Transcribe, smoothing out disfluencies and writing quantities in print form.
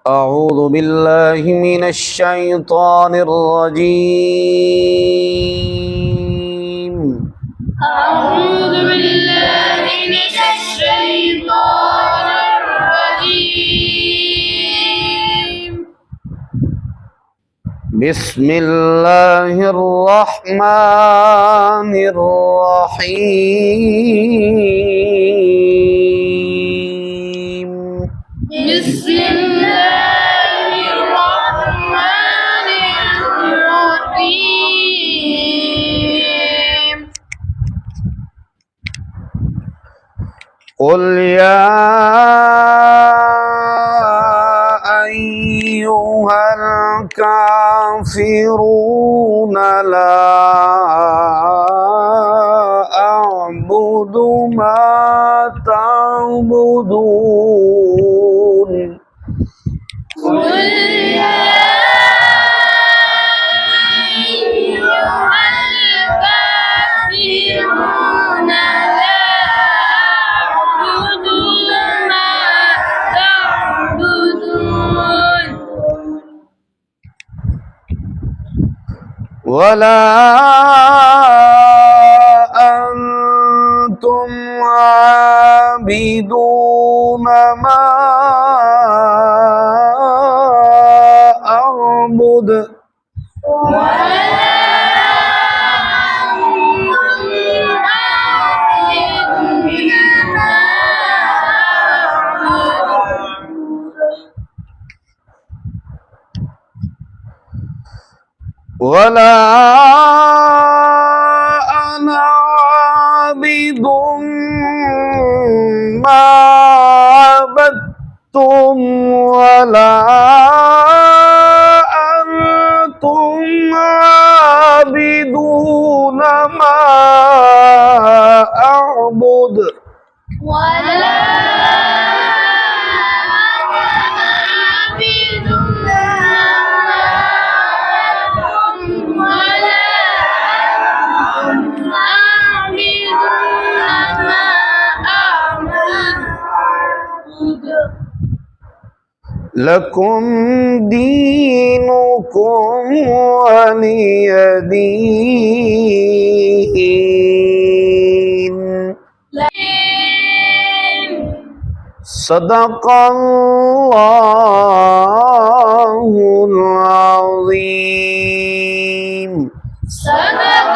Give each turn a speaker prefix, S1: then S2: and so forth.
S1: أعوذ بالله من الشيطان الرجيم.
S2: أعوذ بالله من الشيطان الرجيم.
S1: بسم الله الرحمن الرحيم.
S2: بسم الله الرحمن الرحيم.
S1: قل يا أيها الكافرون لا أعبد ما تعبدون.
S2: قل يا أيها الكافرون لا أعبد ما تعبدون
S1: ولا أنتم عابدون ما أعبد ولا أنا عابد ما عبدتم ولا أنتم عابدون ما أعبد
S2: ولا عابد ما عبدتم ولا أنتم عابدون ما أعبد
S1: لكم دينكم ولي دين. صدق الله العظيم.
S2: صدق